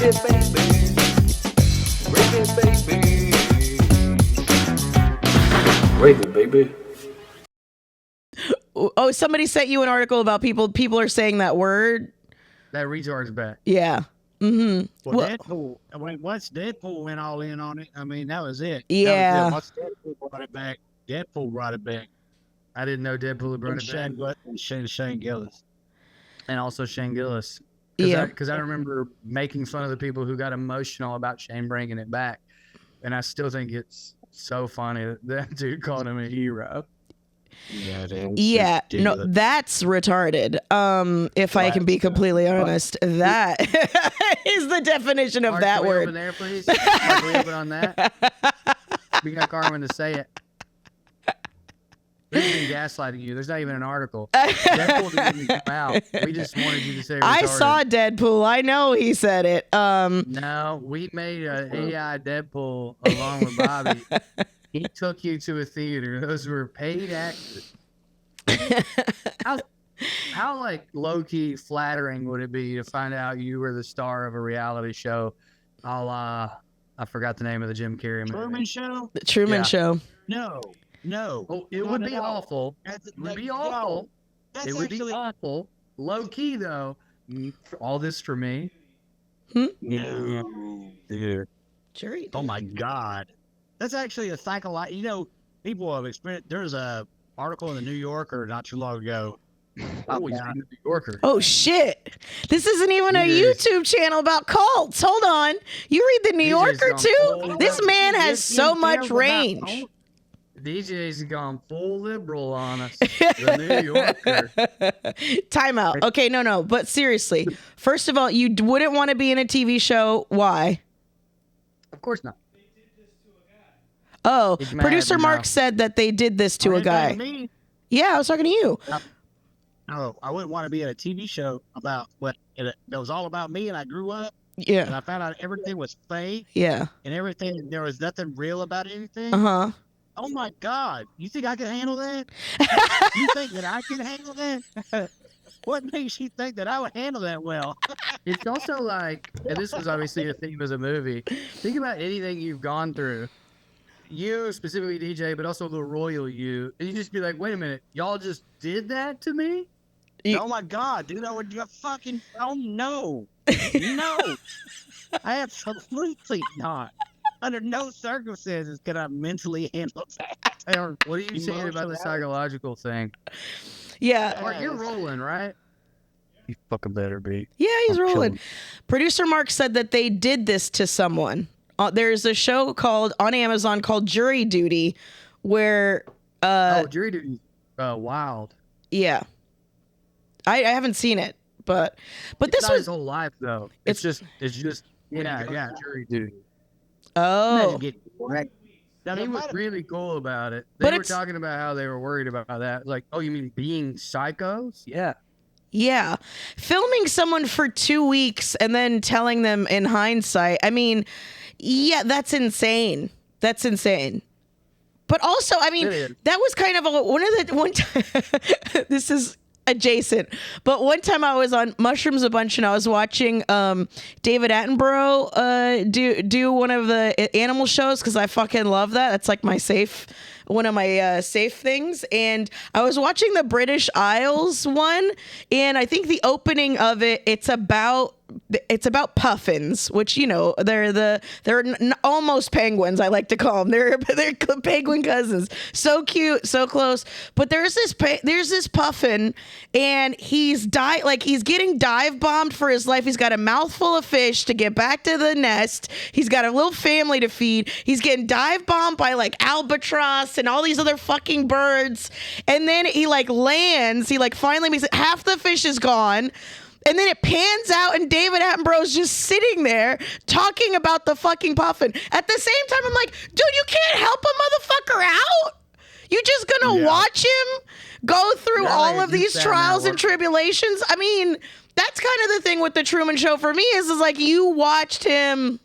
Rape it, baby. Oh, somebody sent you an article about people are saying that word. That retard's back. Yeah. Mm-hmm. Well, Deadpool. Once Deadpool went all in on it, I mean, that was it. Yeah. That was it. Once Deadpool brought it back, Deadpool brought it back. I didn't know Deadpool had brought it back. Shane Gillis. And also Shane Gillis. Yeah. Because I remember making fun of the people who got emotional about Shane bringing it back. And I still think it's so funny that that dude called him a hero. Yeah, it is. Yeah, no, that's retarded. If I can be completely honest, that is the definition of Mark, that can we word. open there, please? Mark, can we open on that? We got Carmen to say it. We've been gaslighting you. There's not even an article. Deadpool didn't even come out. We just wanted you to say retarded. I saw Deadpool. I know he said it. No, we made an AI Deadpool along with Bobby. He took you to a theater. Those were paid actors. How like low-key flattering would it be to find out you were the star of a reality show a la, I forgot the name of the Jim Carrey movie. Truman Show? The Truman Show. No. Oh, it would be awful. It would be awful. It would be awful. Low-key, though. All this for me? Yeah. Dude. Jury. Oh, my God. That's actually a psychological, people have experienced, there's a article in the New Yorker not too long ago. Oh, he's in the New Yorker. Oh, shit. This isn't even a YouTube channel about cults. Hold on. You read the New Yorker, too? This man has so much range. DJ's gone full liberal on us. The New Yorker. Time out. Okay, no. But seriously, first of all, you wouldn't want to be in a TV show. Why? Of course not. Oh, He's mad producer Mark now. said that they did this to a guy. Me? Yeah, I was talking to you. No, I wouldn't want to be in a TV show about what it was all about me, and I grew up, and Yeah. I found out everything was fake, Yeah. and everything, there was nothing real about anything. Uh-huh. Oh my God. You think I can handle that? You think that I can handle that? What makes you think that I would handle that well? It's also like, and this was obviously a theme as a movie. Think about anything you've gone through. You, specifically DJ, but also the royal you. And you just be like, wait a minute, y'all just did that to me? Oh my God, dude, I would fucking, oh no. No. I absolutely not. Under no circumstances could I mentally handle that. Hey, what are you saying about the psychological thing? Yeah. Mark, you're rolling, right? You fucking better be. Yeah, he's I'm rolling. chilling. Producer Mark said that they did this to someone. There's a show called on Amazon called Jury Duty, where Jury Duty, wild. yeah, I haven't seen it, but It's this not was his whole life though. It's just yeah, Jury Duty. oh Get wrecked. Now, He there was might have- really cool about it. But They were it's- talking about how they were worried about that. Like, oh, you mean being psychos? Yeah. yeah, filming someone for 2 weeks and then telling them in hindsight. I mean, yeah, that's insane. That's insane. But also, I mean, It is. that was kind of one time. This is adjacent, but one time I was on mushrooms a bunch and I was watching David Attenborough do one of the animal shows because I fucking love that. That's like one of my safe things. And I was watching the British Isles one, and I think the opening of it, it's about puffins, which they're almost penguins. I like to call them. They're penguin cousins. So cute, so close. But there's this puffin, and he's getting dive bombed for his life. He's got a mouthful of fish to get back to the nest. He's got a little family to feed. He's getting dive bombed by like albatross and all these other fucking birds. And then he lands. He finally makes it. Half the fish is gone. And then it pans out and David Attenborough's just sitting there talking about the fucking puffin. At the same time, I'm like, dude, you can't help a motherfucker out? You just gonna watch him go through all of these trials and tribulations? I mean, that's kind of the thing with the Truman Show for me is like you watched him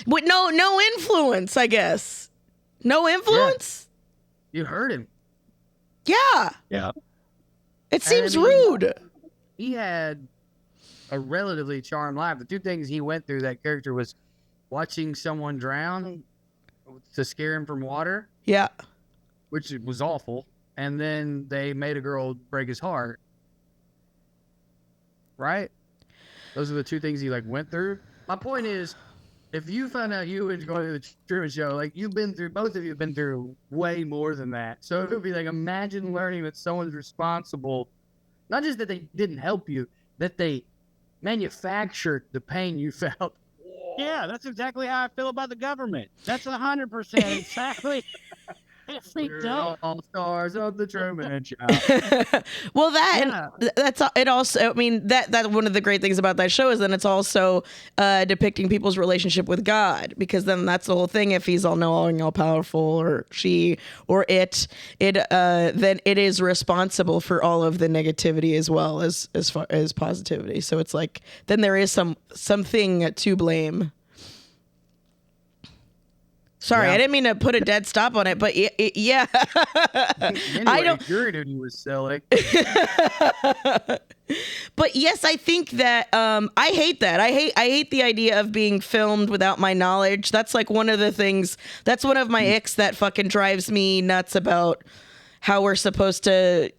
with no influence, I guess. No influence? Yeah. You heard him. Yeah. Yeah. It seems I mean, rude. He had a relatively charmed life. The two things he went through, that character, was watching someone drown to scare him from water, Yeah. which was awful, and then they made a girl break his heart. Right? Those are the two things he like went through. My point is, if you found out you were going to the Truman Show, like both of you have been through way more than that. So it would be like, imagine learning that someone's responsible, not just that they didn't help you, that they manufactured the pain you felt. Yeah, that's exactly how I feel about the government. That's 100% exactly. If they don't. All stars of the Truman Show. Well, that's it. Also, I mean, that one of the great things about that show is then it's also depicting people's relationship with God, because then that's the whole thing. If he's all knowing, all powerful, or she, or then it is responsible for all of the negativity as well as far as positivity. So it's like then there is something to blame. Sorry, Yeah. I didn't mean to put a dead stop on it, but yeah. Anyway, I don't. your duty was silly. But yes, I think that I hate that. I hate the idea of being filmed without my knowledge. That's like one of the things. That's one of my icks that fucking drives me nuts about how we're supposed to,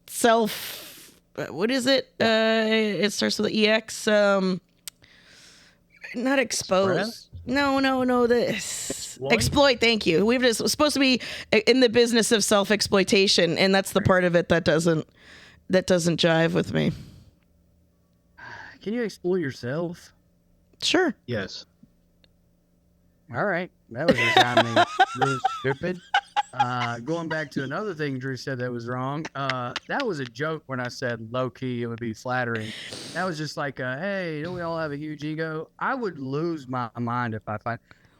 self. What is it? It starts with the EX. Not expose. No. Exploit. Thank you. We're just supposed to be in the business of self-exploitation, and that's the part of it that doesn't jive with me. Can you exploit yourself? Sure. Yes. All right. That was resounding really stupid. Going back to another thing Drew said that was wrong. That was a joke when I said low key it would be flattering. That was just like, hey, don't we all have a huge ego? I would lose my mind if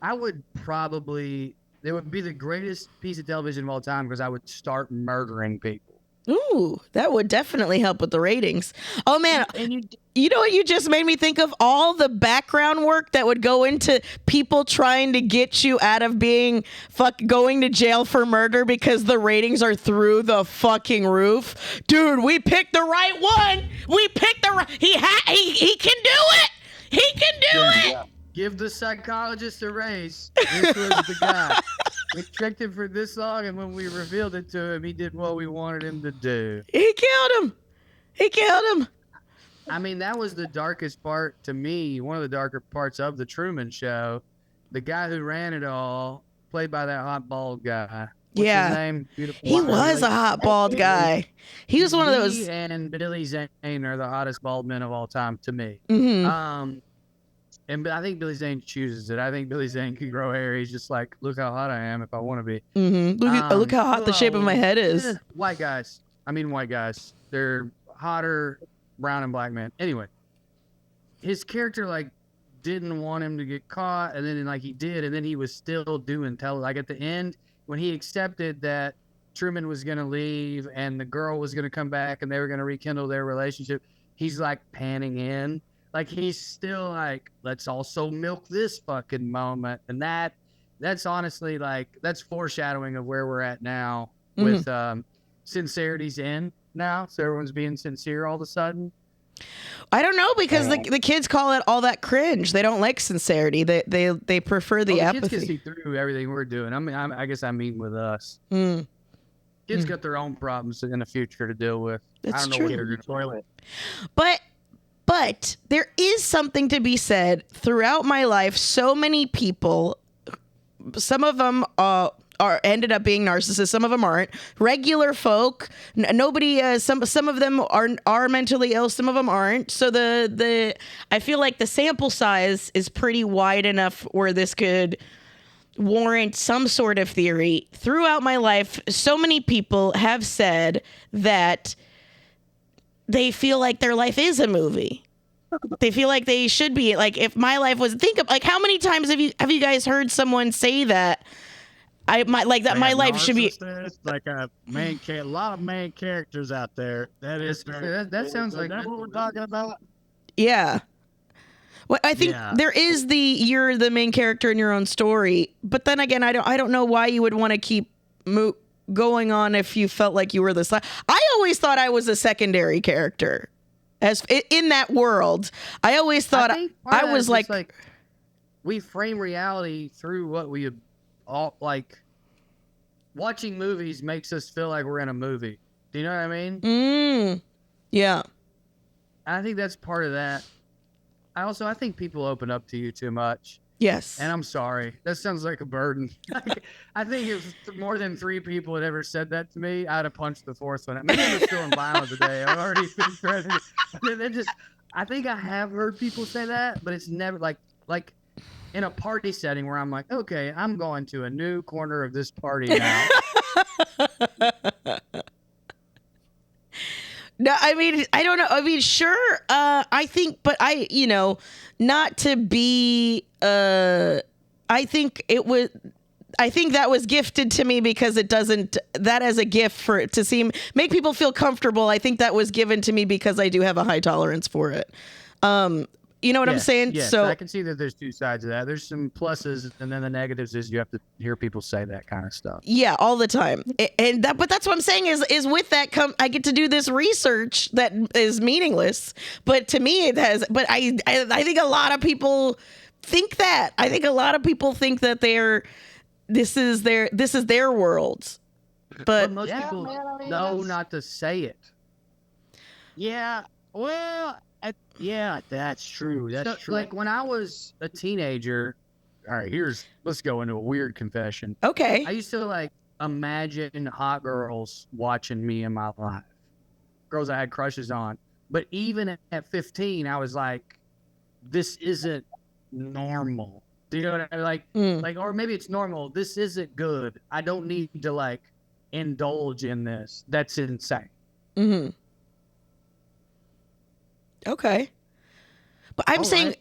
I would probably, it would be the greatest piece of television of all time because I would start murdering people. Ooh, that would definitely help with the ratings. Oh man, And you know what you just made me think of? All the background work that would go into people trying to get you out of being going to jail for murder because the ratings are through the fucking roof. Dude, we picked the right one. We picked the right. He can do it. He can do it. Give the psychologist a raise. This was the guy. We tricked him for this long, and when we revealed it to him, he did what we wanted him to do. He killed him. I mean, that was the darkest part to me, one of the darker parts of the Truman Show. The guy who ran it all, played by that hot bald guy. What's his name? Beautiful. He was a hot bald guy. He was one of those. He and Billy Zane are the hottest bald men of all time to me. Mhm. And I think Billy Zane chooses it. I think Billy Zane can grow hair. He's just like, look how hot I am if I want to be. Look how hot the shape of my head is. White guys. They're hotter brown and black men. Anyway, his character didn't want him to get caught, and then he did, and then he was still doing at the end when he accepted that Truman was gonna leave and the girl was gonna come back and they were gonna rekindle their relationship. He's panning in. He's still let's also milk this fucking moment. And that's honestly that's foreshadowing of where we're at now with sincerity's in now. So everyone's being sincere all of a sudden. I don't know, because the kids call it all that cringe. They don't like sincerity. They prefer the apathy. Kids can see through everything we're doing. I guess I mean with us. Kids got their own problems in the future to deal with. That's I don't know true. what they're going to toilet. But there is something to be said. Throughout my life, so many people, some of them are ended up being narcissists. Some of them aren't. Regular folk, nobody. Some of them are mentally ill. Some of them aren't. So I feel like the sample size is pretty wide enough where this could warrant some sort of theory. Throughout my life, so many people have said that they feel like their life is a movie. They feel like they should be if my life was. Think of how many times have you guys heard someone say that? My life should be a lot of main characters out there. That sounds like that's what we're talking about. Yeah. Well, I think there is you're the main character in your own story, but then again, I don't know why you would want to keep going on if you felt like you were I always thought I was a secondary character. as in that world. I always thought think part of I that was is like, just, we frame reality through what we all like. Watching movies makes us feel like we're in a movie. Do you know what I mean? Yeah. I think that's part of that. I think people open up to you too much. Yes. And I'm sorry. That sounds like a burden. I think if more than 3 people had ever said that to me, I'd have punched the 4th one. Maybe I'm just feeling violent today. I've already been threatened. I think I have heard people say that, but it's never like in a party setting where I'm like, okay, I'm going to a new corner of this party now. No, I mean, I don't know. I mean, sure. I think, but not to be, I think that was gifted to me because it doesn't, that as a gift for it to make people feel comfortable. I think that was given to me because I do have a high tolerance for it. You know what I'm saying? Yes, so I can see that there's 2 sides of that. There's some pluses, and then the negatives is you have to hear people say that kind of stuff. Yeah, all the time. But that's what I'm saying is with that I get to do this research that is meaningless. But to me, it has. But I think a lot of people think that. I think a lot of people think that this is their world. But most people know not to say it. Yeah. Well. Yeah, that's true. That's true. Like when I was a teenager, all right, let's go into a weird confession. Okay. I used to imagine hot girls watching me in my life. Girls I had crushes on. But even at 15, I was like, this isn't normal. Do you know what I mean? Like, or maybe it's normal. This isn't good. I don't need to indulge in this. That's insane. Mm-hmm. Okay. But I'm saying,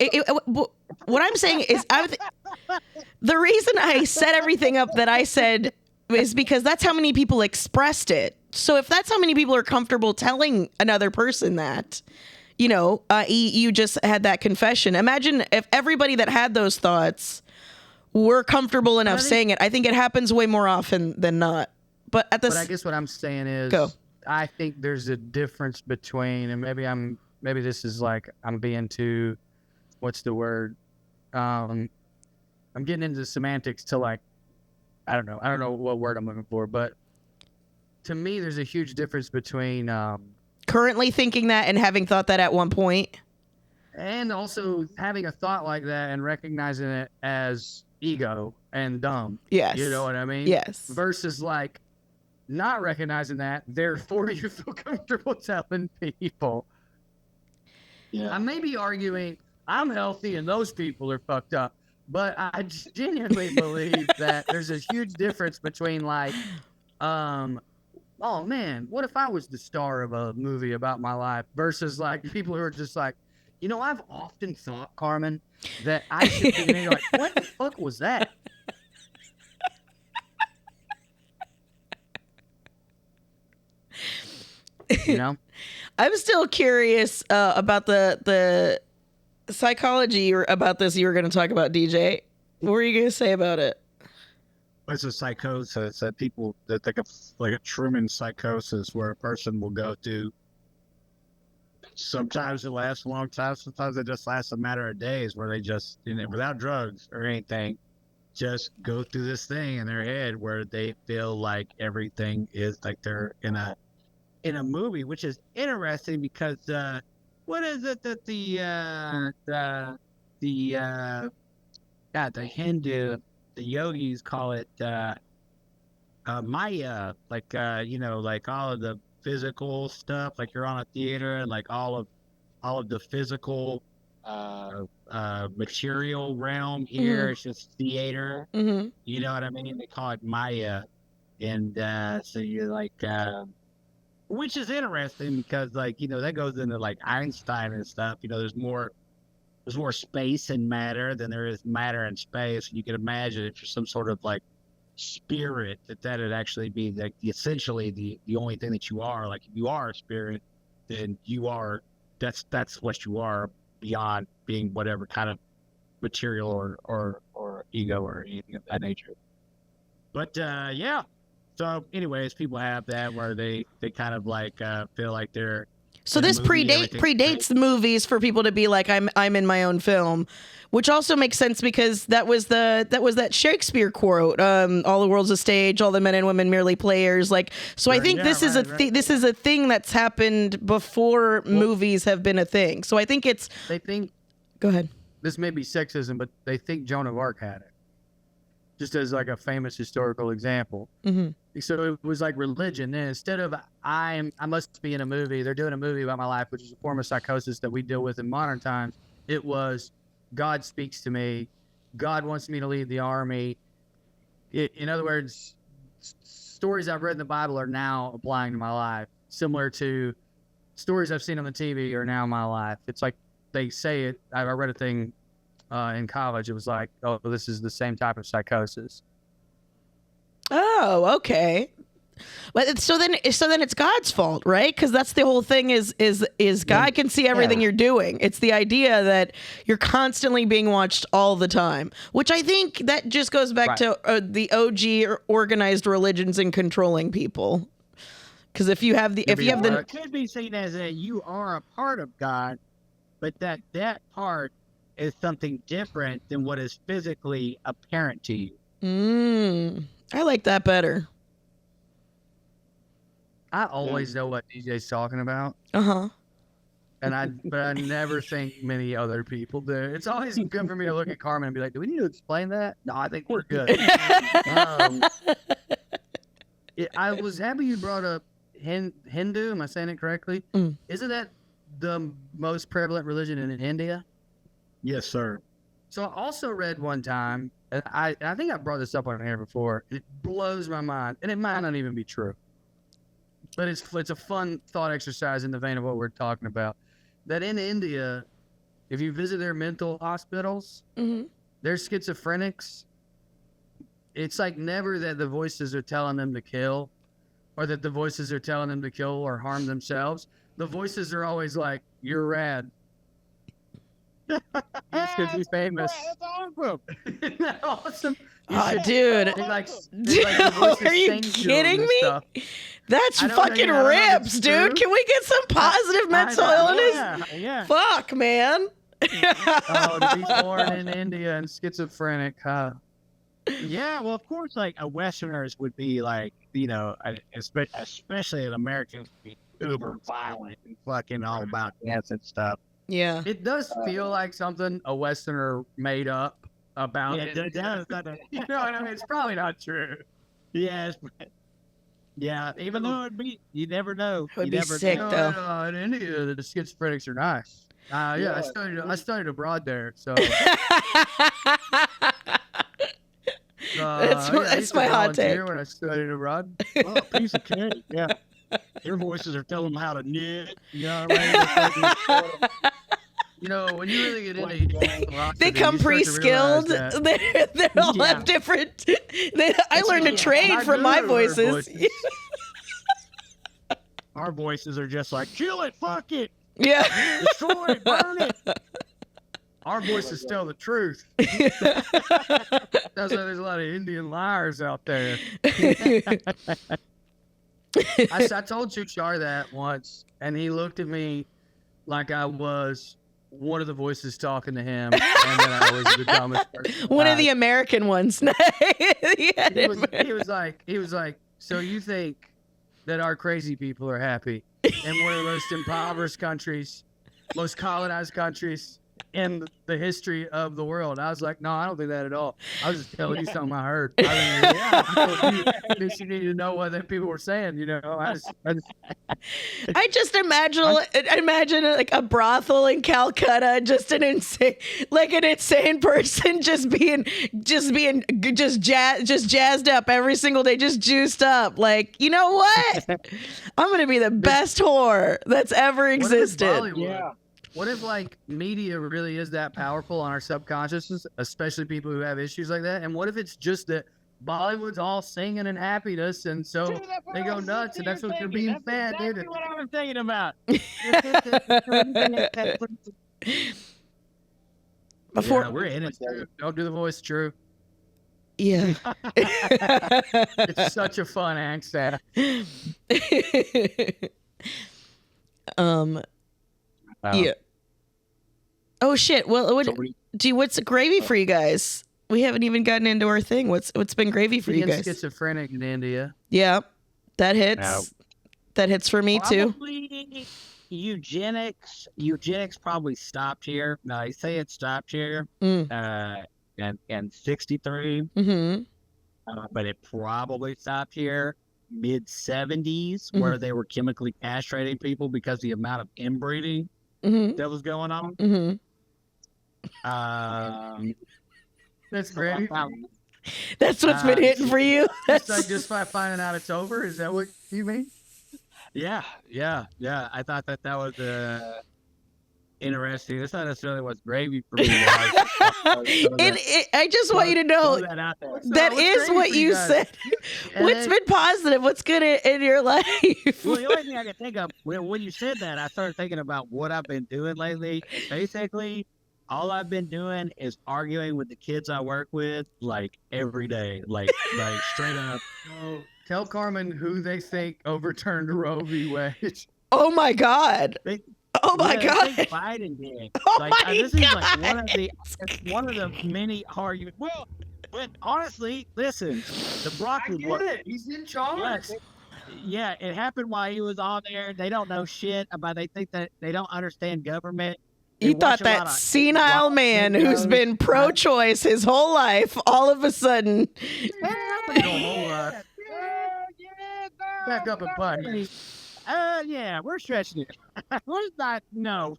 what I'm saying is, the reason I set everything up that I said is because that's how many people expressed it. So if that's how many people are comfortable telling another person that, you just had that confession. Imagine if everybody that had those thoughts were comfortable enough saying it. I think it happens way more often than not. But I guess what I'm saying is, I think there's a difference between, and maybe this is I'm being too, what's the word? I'm getting into the semantics to I don't know what word I'm looking for, but to me, there's a huge difference between currently thinking that and having thought that at one point. And also having a thought like that and recognizing it as ego and dumb. Yes. You know what I mean? Yes. Versus not recognizing that, therefore you feel comfortable telling people. Yeah. I may be arguing I'm healthy and those people are fucked up, but I genuinely believe that there's a huge difference between oh man, what if I was the star of a movie about my life versus people who are just I've often thought, Carmen, that I should be, and you're like, what the fuck was that? I'm still curious about the psychology about this you were going to talk about, DJ. What were you going to say about it? It's a psychosis that people that think of like a Truman psychosis, where a person will go through. Sometimes it lasts a long time. Sometimes it just lasts a matter of days, where they just, without drugs or anything, just go through this thing in their head where they feel like everything is like they're in a movie, which is interesting because what is it that the Hindu, the yogis call it Maya, like all of the physical stuff, like you're on a theater and all of the physical material realm here, it's just theater. Mm-hmm. You know what I mean? They call it Maya, and so you're which is interesting because that goes into Einstein and stuff. There's more space and matter than there is matter and space. You can imagine if you're some sort of spirit, that'd actually be essentially the only thing that you are. If you are a spirit, then you are, that's what you are, beyond being whatever kind of material or ego or anything of that nature. But yeah. So anyways, people have that where they kind of feel like they're So in a this movie, everything- predates the movies for people to be like, I'm in my own film, which also makes sense because that was that Shakespeare quote, all the world's a stage, all the men and women merely players. Like, so I think this is this is a thing that's happened before movies have been a thing. So I think it's. They think. Go ahead. This may be sexism, but they think Joan of Arc had it. Just as like a famous historical example. Mm-hmm. So it was like religion. And instead of I must be in a movie, they're doing a movie about my life, which is a form of psychosis that we deal with in modern times. It was God speaks to me. God wants me to lead the army. In other words, stories I've read in the Bible are now applying to my life, similar to stories I've seen on the TV are now my life. It's like they say it. I read a thing in college. It was like, oh, this is the same type of psychosis. Oh, okay. But so then it's God's fault, right? Because that's the whole thing is God can see everything you're doing. It's the idea that you're constantly being watched all the time, which I think that just goes back to the OG organized religions and controlling people. Because if you have the it could be seen as that you are a part of God, but that part is something different than what is physically apparent to you. I like that better. I always know what DJ's talking about. Uh-huh. But I never think many other people do. It's always good for me to look at Carmen and be like, do we need to explain that? No, I think we're good. I was happy you brought up Hindu. Am I saying it correctly? Isn't that the most prevalent religion in India? Yes, sir. So I also read one time, and I think I brought this up on here before. It blows my mind, and it might not even be true. But it's a fun thought exercise in the vein of what we're talking about. That in India, if you visit their mental hospitals, they're schizophrenics. It's like never that the voices are telling them to kill, or that the voices are telling them to kill or harm themselves. The voices are always like, "You're rad." Because he's famous. That's awesome. Isn't that awesome? Dude. Are you kidding me? That's fucking rips, dude. Can we get some positive mental illness? Yeah. Fuck, man. To be born in India and schizophrenic, huh? Yeah, well, of course, like a Westerners would be like, especially an Americans would be uber violent and fucking all about death and stuff. Yeah. It does feel like something a Westerner made up about it. It does. You know what I mean? It's probably not true. Yeah. Yeah, even though it'd be, you never know. It would You be never sick, know. though. In India, the schizophrenics are nice. I studied abroad there, so. That's my hot take. When I studied abroad. Oh, piece of cake. Yeah. Their voices are telling them how to knit. You know what I mean? You know, when you really get into They come pre-skilled. They all have different. I learned a trade from my voices. Our voices are just like, kill it, fuck it, Yeah. destroy it, burn it. Our voices tell the truth. That's why there's a lot of Indian liars out there. I told Chuchar that once, and he looked at me like I was one of the voices talking to him, and that I was the dumbest person. One of the American ones. He was like, so you think that our crazy people are happy in one of the most impoverished countries, most colonized countries in the history of the world? I was like, no, I don't think that at all. I was just telling you something I heard. I think you need to know what the people were saying, you know. I just imagine like a brothel in Calcutta, just an insane person just jazzed up every single day, just juiced up. Like, you know what? I'm gonna be the best whore that's ever existed. Yeah. What if like media really is that powerful on our subconsciousness, especially people who have issues like that? And what if it's just that Bollywood's all singing and happiness, and so they go nuts, and that's what they're being fed, dude? That's what I was thinking about. Before we're in it. Don't do the voice, True. Yeah. It's such a fun accent. Yeah. Oh shit. Well, what's gravy for you guys? We haven't even gotten into our thing. What's been gravy for you Being guys? schizophrenic in India. Yeah, that hits. No. That hits for me too. Probably eugenics. Eugenics probably stopped here. No, I say it stopped here. And 63. Mm-hmm. But it probably stopped here mid 70s, where they were chemically castrating people because the amount of inbreeding that was going on. Mm-hmm. That's great. That's what's been hitting for you. It's like just by finding out it's over. Is that what you mean? Yeah. I thought that was interesting. That's not necessarily what's gravy for me. I just want you to know that is what you said. What's been positive? What's good in your life? Well, the only thing I can think of when you said that, I started thinking about what I've been doing lately. Basically, all I've been doing is arguing with the kids I work with, like every day, like straight up. Oh, tell Carmen who they think overturned Roe v. Wade. Oh my God. Oh my God. I think Biden did. Oh Like, my this is like God. one of the many arguments. Well, but honestly, listen, the broccoli. He's in charge. Yeah, it happened while he was on there. They don't know shit about. They think that they don't understand government. You thought that senile man who's been pro-choice his whole life, all of a sudden. Back up and punch. Yeah, we're stretching it. We're not. No.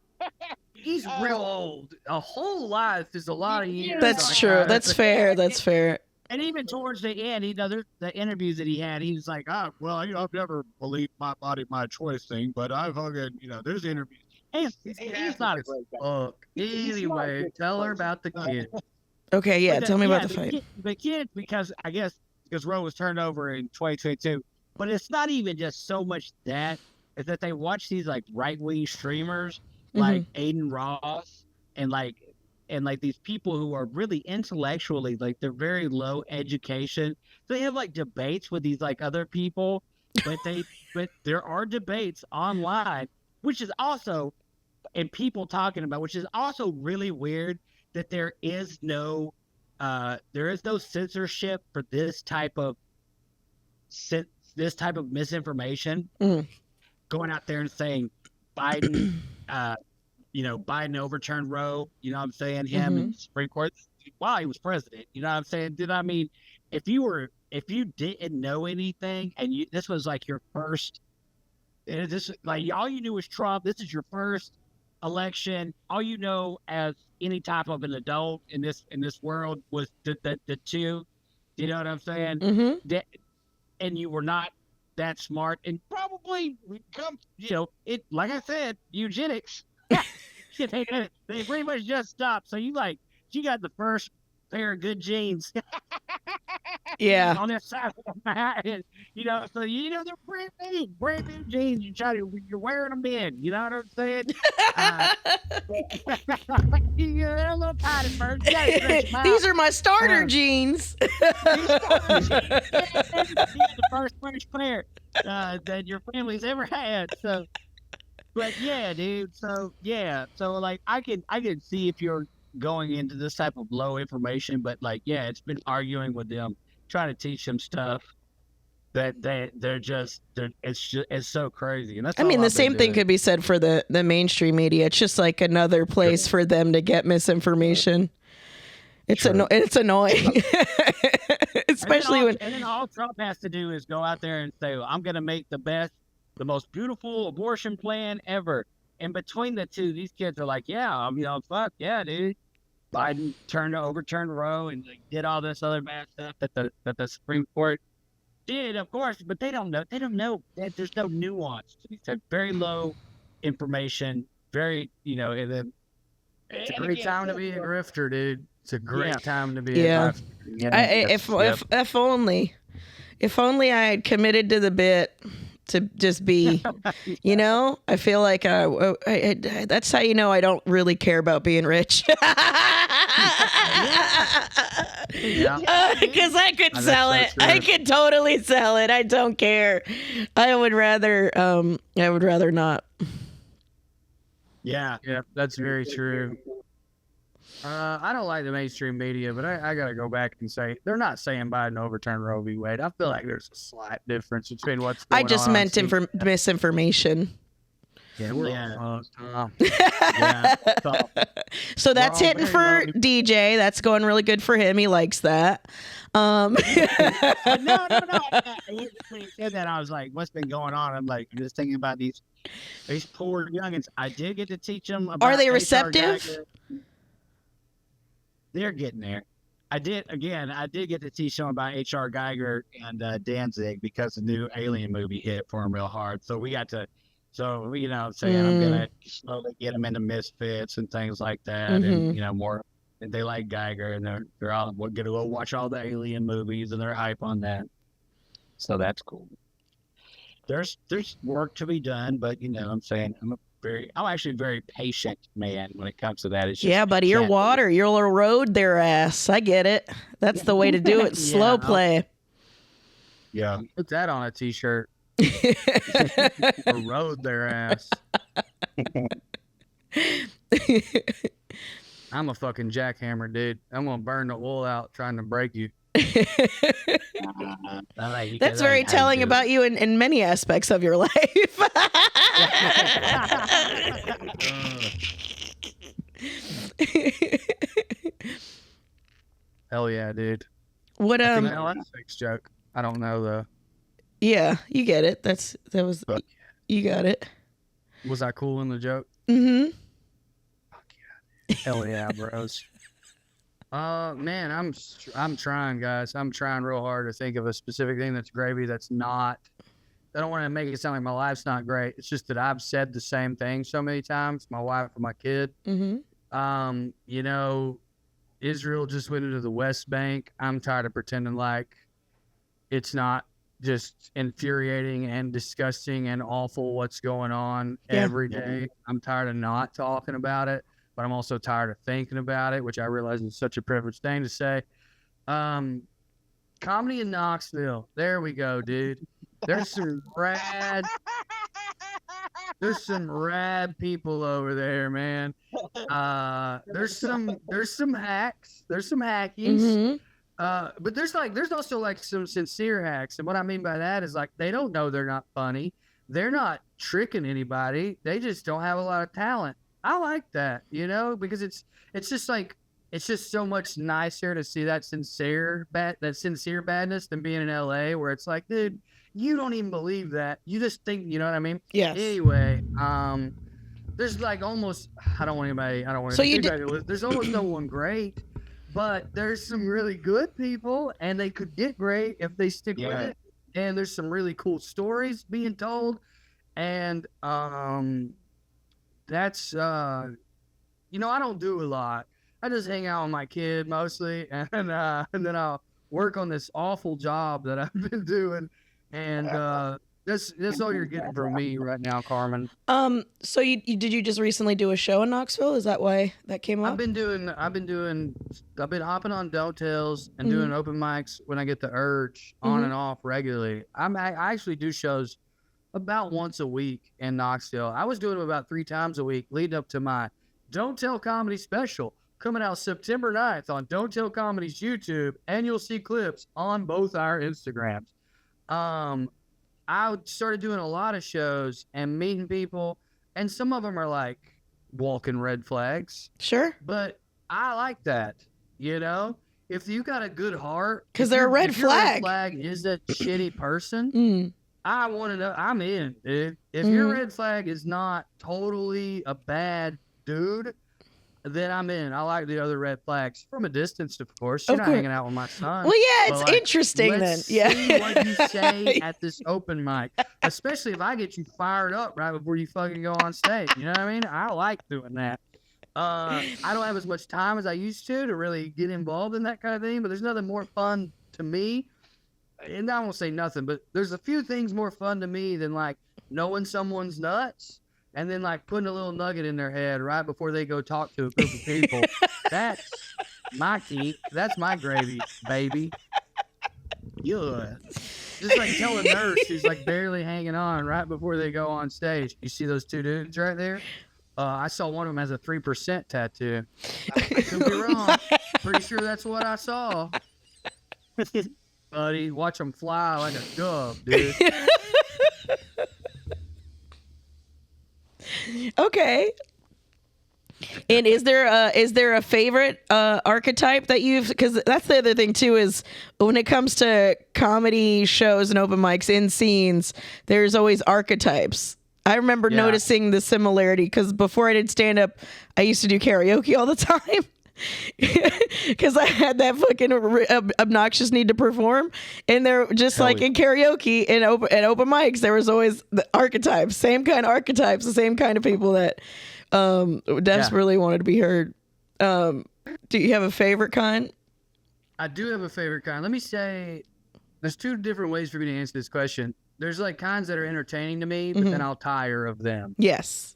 He's real old. A whole life is a lot of years. That's true. That's fair. That's fair. And even towards the end, there's the interviews that he had, he was like, "Oh, well, I've never believed my body, my choice thing, but I've fucking, there's interviews." He's not a great guy. Anyway, tell her about the kid. Okay, yeah, tell me about the fight. The kid, because Roe was turned over in 2022, but it's not even just so much that, is that they watch these like right-wing streamers like Aiden Ross and these people who are really intellectually, like they're very low education. They have like debates with these like other people, but there are debates online, which is also, and people talking about, which is also really weird, that there is no censorship for this type of misinformation. Going out there and saying Biden, Biden overturned Roe. You know what I'm saying? Him and the Supreme Court while he was president. You know what I'm saying? If you didn't know anything and this was like your first. This like all you knew was Trump. This is your first election. All you know as any type of an adult in this world was the two. You know what I'm saying? And you were not that smart, and probably come. It like I said, eugenics. They pretty much just stopped. So you got the first pair of good genes. Yeah. On this side of the mountain, so they're brand new jeans. You're wearing them in. You know what I'm saying? You're a little tight at first. These are my starter jeans. The first French pair that your family's ever had. So, but yeah, dude. So yeah. So like, I can see if you're going into this type of low information, but like, yeah, it's been arguing with them, trying to teach them stuff that it's so crazy. And that's the same thing could be said for the mainstream media. It's just like another place for them to get misinformation. It's annoying. Especially when then all Trump has to do is go out there and say, well, I'm going to make the most beautiful abortion plan ever. And between the two, these kids are like, yeah, fuck yeah, dude. Biden overturned Roe and did all this other bad stuff that the Supreme Court did, of course, but they don't know that there's no nuance. It's a very low information, very, it's a great time to be a grifter, dude. It's a great time to be a grifter. If only I had committed to the bit to just be, I feel like that's how I don't really care about being rich. Because I could sell it. I could totally sell it. I don't care. I would rather not. Yeah. Yeah, that's very true. I don't like the mainstream media, but I got to go back and say they're not saying Biden overturned Roe v. Wade. I feel like there's a slight difference between what's going I on. just meant misinformation. Yeah, we're Yeah. all Yeah. So that's all hitting very for DJ. That's going really good for him. He likes that. No. When you said that, I was like, "What's been going on?" I'm like, I'm just thinking about these poor youngins. I did get to teach them about. Are they HR receptive? Geiger. They're getting there. I did get to teach them about H.R. Geiger and Danzig because the new Alien movie hit for them real hard. So we got to, saying I'm gonna slowly get them into Misfits and things like that, and more. And they like Geiger, and they're all gonna go watch all the Alien movies, and they're hype on that. So that's cool. There's work to be done, but I'm saying I'm actually a very patient man when it comes to that. It's just, Yeah, buddy, you're water. You'll erode their ass. I get it. That's the way to do it. Slow play. Yeah. Put that on a t-shirt. Erode their ass. I'm a fucking jackhammer, dude. I'm gonna burn the oil out trying to break you. That's very telling about you in many aspects of your life. Hell yeah, dude. What That's a fake joke. I don't know though. Yeah, you get it. You got it. Was I cool in the joke? Mm-hmm. Fuck yeah. Hell yeah, bros. Man, I'm trying, guys. I'm trying real hard to think of a specific thing that's gravy that's not. I don't want to make it sound like my life's not great. It's just that I've said the same thing so many times. My wife and my kid. Mm-hmm. Israel just went into the West Bank. I'm tired of pretending like it's not just infuriating and disgusting and awful what's going on every day. I'm tired of not talking about it, but I'm also tired of thinking about it, which I realize is such a privileged thing to say. Comedy in Knoxville. There we go, dude. There's some rad people over there, man. There's some hacks. There's some hackies. Mm-hmm. But there's also like some sincere hacks. And what I mean by that is like they don't know they're not funny. They're not tricking anybody. They just don't have a lot of talent. I like that, because it's just so much nicer to see that sincere badness than being in LA where it's like, dude, you don't even believe that. You just think, you know what I mean? Yes. Anyway, there's like almost, there's almost no one great, but there's some really good people and they could get great if they stick with it. And there's some really cool stories being told. And, that's, I don't do a lot. I just hang out with my kid mostly. And then I'll work on this awful job that I've been doing. And, that's all you're getting from me right now, Carmen. So did you just recently do a show in Knoxville? Is that why that came up? I've been hopping on Don't Tells and doing open mics when I get the urge on and off regularly. I actually do shows about once a week in Knoxville. I was doing them about 3 times a week leading up to my Don't Tell Comedy special coming out September 9th on Don't Tell Comedy's YouTube, and you'll see clips on both our Instagrams. I started doing a lot of shows and meeting people, and some of them are like walking red flags. Sure. But I like that, If you got a good heart. Because they're a red flag. Red flag is a shitty person. I want to know. I'm in, dude. If your red flag is not totally a bad dude, then I'm in. I like the other red flags from a distance, of course. You're not hanging out with my son. Well, yeah, it's interesting then. Yeah. See what you say at this open mic, especially if I get you fired up right before you fucking go on stage. You know what I mean? I like doing that. I don't have as much time as I used to really get involved in that kind of thing, but there's nothing more fun to me. And I won't say nothing, but there's a few things more fun to me than like knowing someone's nuts and then like putting a little nugget in their head right before they go talk to a group of people. That's my key. That's my gravy, baby. Yeah. Just like tell a nurse who's like barely hanging on right before they go on stage. You see those 2 dudes right there? I saw one of them has a 3% tattoo. I could be wrong. Pretty sure that's what I saw. Buddy, watch them fly like a dove, dude. Okay. And is there a favorite archetype that you've, because that's the other thing too, is when it comes to comedy shows and open mics in scenes, there's always archetypes. I remember noticing the similarity because before I did stand up, I used to do karaoke all the time. Because I had that fucking obnoxious need to perform, and they're just like in karaoke and open mics, there was always the archetypes, same kind of archetypes, the same kind of people that desperately wanted to be heard. Do you have a favorite kind? I do have a favorite kind. Let me say, there's two different ways for me to answer this question. There's like kinds that are entertaining to me, but then I'll tire of them. Yes.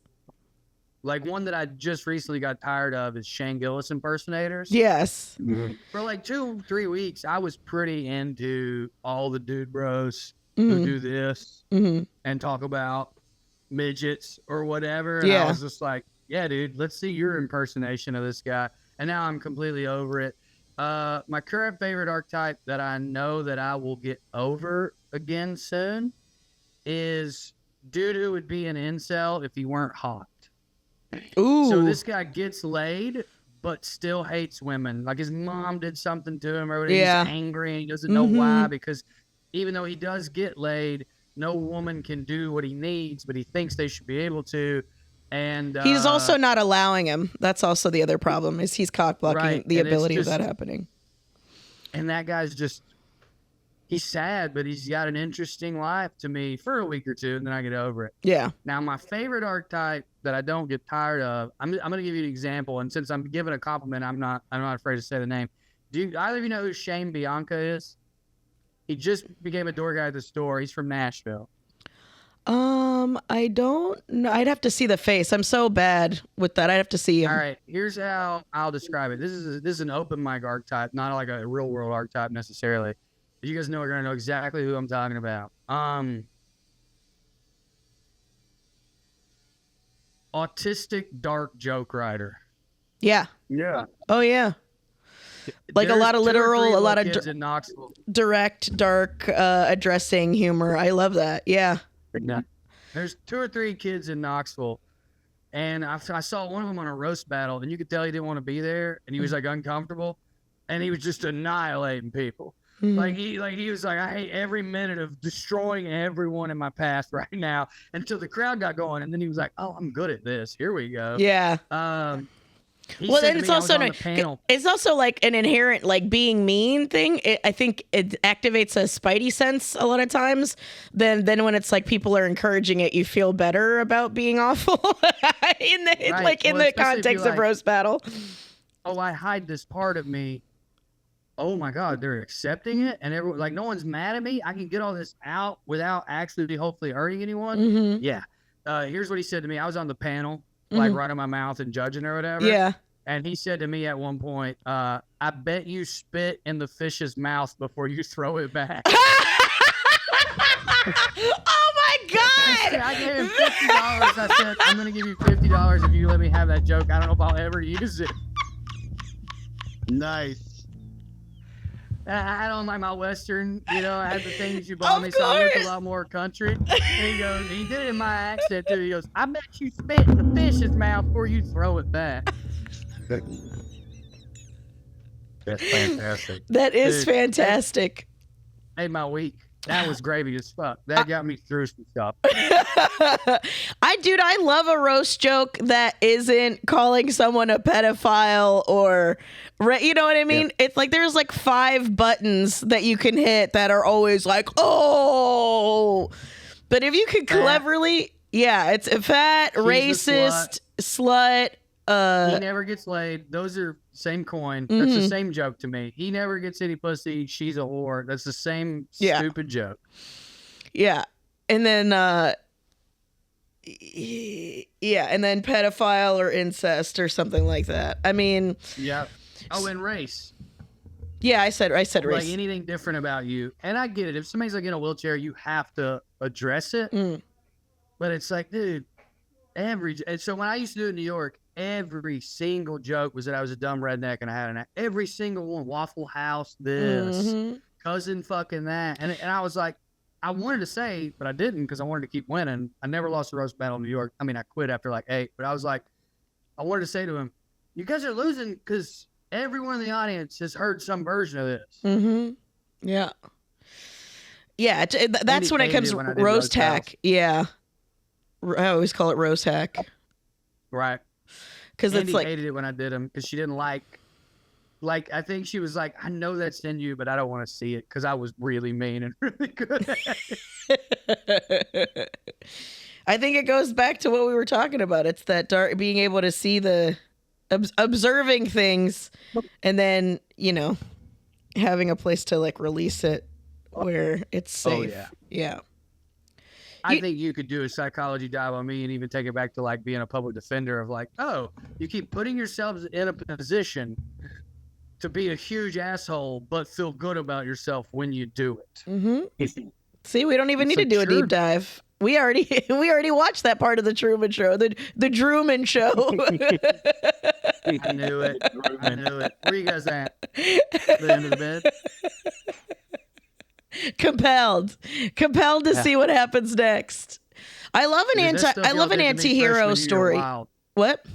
Like one that I just recently got tired of is Shane Gillis impersonators. Yes. For like 2-3 weeks, I was pretty into all the dude bros who do this and talk about midgets or whatever. And I was just like, yeah, dude, let's see your impersonation of this guy. And now I'm completely over it. My current favorite archetype that I know that I will get over again soon is dude who would be an incel if he weren't hot. Ooh. So this guy gets laid, but still hates women. Like his mom did something to him, or he's angry and he doesn't know why. Because even though he does get laid, no woman can do what he needs, but he thinks they should be able to. And he's also not allowing him. That's also the other problem, is he's cock-blocking the ability of that happening. And that guy's just, he's sad, but he's got an interesting life to me for a week or two, and then I get over it. Yeah. Now, my favorite archetype that I don't get tired of, I'm going to give you an example, and since I'm giving a compliment, I'm not afraid to say the name. Do either of you know who Shane Bianca is? He just became a door guy at the store. He's from Nashville. I don't know. I'd have to see the face. I'm so bad with that. I'd have to see him. All right, here's how I'll describe it. This is an open mic archetype, not like a real world archetype necessarily. You guys know, you're gonna know exactly who I'm talking about. Autistic dark joke writer. Yeah. Yeah. Oh yeah. Like a lot of literal, a lot of kids in Knoxville. direct, dark, addressing humor. I love that. Yeah. There's 2 or 3 kids in Knoxville, and I saw one of them on a roast battle, and you could tell he didn't want to be there, and he was like uncomfortable, and he was just annihilating people. Like he was like, I hate every minute of destroying everyone in my path right now, until the crowd got going, and then he was like, oh, I'm good at this. Here we go. Yeah. Well, then it's also like an inherent like being mean thing. I think it activates a spidey sense a lot of times. Then when it's like people are encouraging it, you feel better about being awful in the context of roast battle. Oh, I hide this part of me. Oh my God, they're accepting it, and everyone, like, no one's mad at me. I can get all this out without actually hopefully hurting anyone. Yeah. Here's what he said to me. I was on the panel, like running my mouth and judging or whatever. Yeah. And he said to me at one point, I bet you spit in the fish's mouth before you throw it back. Oh my God. I gave him $50. I said, I'm going to give you $50 if you let me have that joke. I don't know if I'll ever use it. Nice. I had on like my Western, I had the things you bought me, so I looked a lot more country. And he goes, he did it in my accent too. He goes, I bet you spit in the fish's mouth before you throw it back. That's fantastic. That is fantastic. Made my week. That was gravy as fuck. That got me through some stuff. I love a roast joke that isn't calling someone a pedophile or, you know what I mean? Yeah. It's like there's like 5 buttons that you can hit that are always like, oh. But if you could cleverly, it's a fat, she's racist, slut. He never gets laid. Those are same coin. That's the same joke to me. He never gets any pussy. She's a whore. That's the same stupid joke. Yeah. And then, and then pedophile or incest or something like that. I mean. Yeah. Oh, and race. Yeah, I said race. Like anything different about you. And I get it. If somebody's like in a wheelchair, you have to address it. But it's like, dude, And so when I used to do it in New York, every single joke was that I was a dumb redneck and I had an every single one. Waffle House, this cousin, fucking that, and I was like, I wanted to say, but I didn't because I wanted to keep winning. I never lost a roast battle in New York. I mean, I quit after like 8, but I was like, I wanted to say to him, "You guys are losing because everyone in the audience has heard some version of this." Yeah. Yeah, that's when it comes to when I did roast hack. battles. Yeah. I always call it roast hack. Right. Because it's Andy like, hated it when I did them because she didn't like, I think she was like, I know that's in you, but I don't want to see it because I was really mean and really good at it. I think it goes back to what we were talking about. It's that dark, being able to see the observing things and then, having a place to like release it where it's safe. Oh, Yeah. I think you could do a psychology dive on me and even take it back to like being a public defender of like, oh, you keep putting yourselves in a position to be a huge asshole, but feel good about yourself when you do it. See, we don't even need to do a deep dive. We already watched that part of the Truman Show, the Truman Show. I knew it. Where you guys at? The end of the bed? Compelled to see what happens next. I love an anti-hero story. What?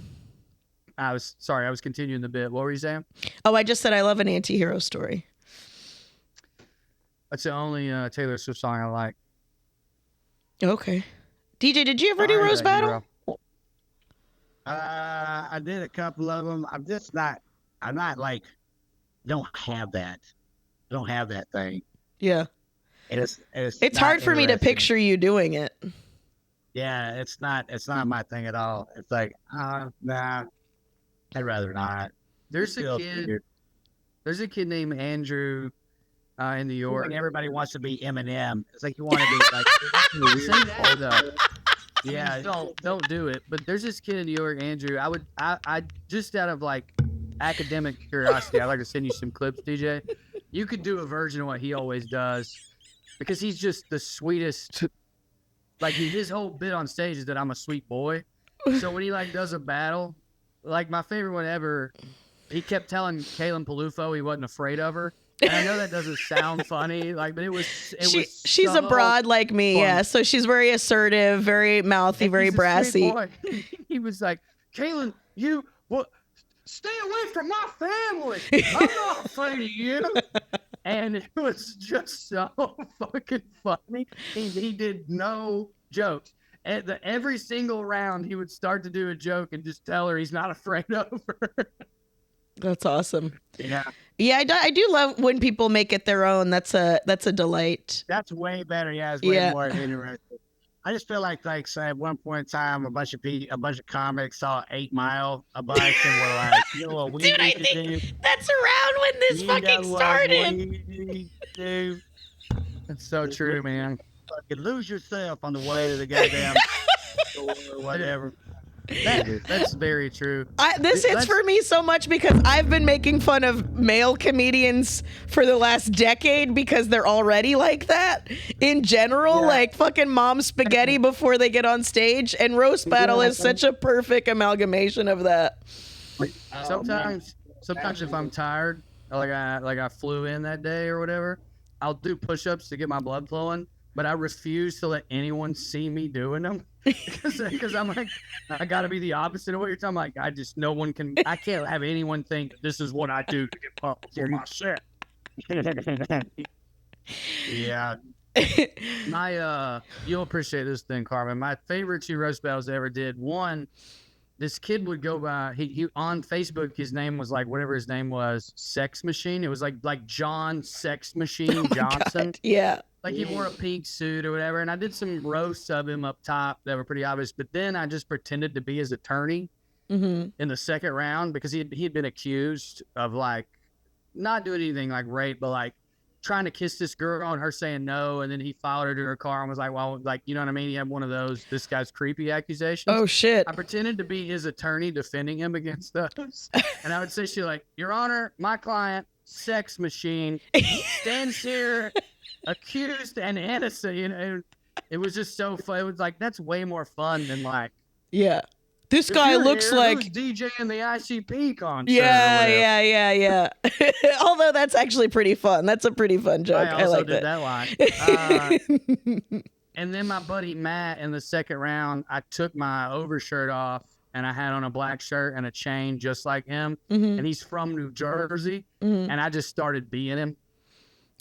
I was continuing the bit. What were you saying? Oh, I just said I love an anti-hero story. That's the only Taylor Swift song I like. Okay. DJ, did you ever do roast battle? I did a couple of them. I'm not like, don't have that thing. Yeah. It's hard for me to picture you doing it. Yeah, it's not my thing at all. It's like, nah, I'd rather not. There's a kid named Andrew in New York. Like everybody wants to be Eminem. It's like you want to be like say that though. Yeah, don't do it. But there's this kid in New York, Andrew. I just out of like academic curiosity, I'd like to send you some clips, DJ. You could do a version of what he always does because he's just the sweetest. Like his whole bit on stage is that I'm a sweet boy. So when he like does a battle, like my favorite one ever, he kept telling Kaylin Palufo he wasn't afraid of her. And I know that doesn't sound funny, like, but she's a broad like me, fun. Yeah. So she's very assertive, very mouthy, very brassy. He was like, Kaylin, stay away from my family. I'm not afraid of you. And it was just so fucking funny. He did no jokes. Every single round, he would start to do a joke and just tell her he's not afraid of her. That's awesome. Yeah. Yeah, I do love when people make it their own. That's a delight. That's way better. Yeah, it's way more interesting. I just feel like say at one point in time, a bunch of comics saw 8 Mile a bike and were like, you know what we Dude, I think that's around when this fucking started. That's so true, man. Fucking lose yourself on the way to the goddamn store or whatever. That's very true. This hits for me so much because I've been making fun of male comedians for the last decade because they're already like that in general, like fucking mom spaghetti before they get on stage, and roast battle is such a perfect amalgamation of that. Sometimes if I'm tired, like I flew in that day or whatever, I'll do push-ups to get my blood flowing, but I refuse to let anyone see me doing them. Because I'm like, I gotta be the opposite of what you're talking about. Like, I can't have anyone think this is what I do to get pumped for my set. Yeah. You'll appreciate this thing, Carmen. My favorite 2 roast battles I ever did. One, this kid would go by, he on Facebook, his name was like, whatever his name was, Sex Machine. It was like John Sex Machine Johnson. God. Yeah. Like he wore a pink suit or whatever, and I did some roasts of him up top that were pretty obvious. But then I just pretended to be his attorney in the second round because he had been accused of like not doing anything like rape, but like trying to kiss this girl and her saying no, and then he followed her to her car and was like, well, like, you know what I mean? He had one of those, this guy's creepy accusations. Oh shit! I pretended to be his attorney defending him against those, and I would say, she like, Your Honor, my client, Sex Machine, stands here. Accused and innocent, it was just so fun. It was like, that's way more fun than like Yeah. This If guy you're looks here, like. who's DJing the ICP concert. Yeah, or whatever. yeah. Although that's actually pretty fun. That's a pretty fun joke. I also like did that. line. And then my buddy Matt in the second round, I took my overshirt off and I had on a black shirt and a chain just like him. Mhm. And he's from New Jersey. Mhm. And I just started being him.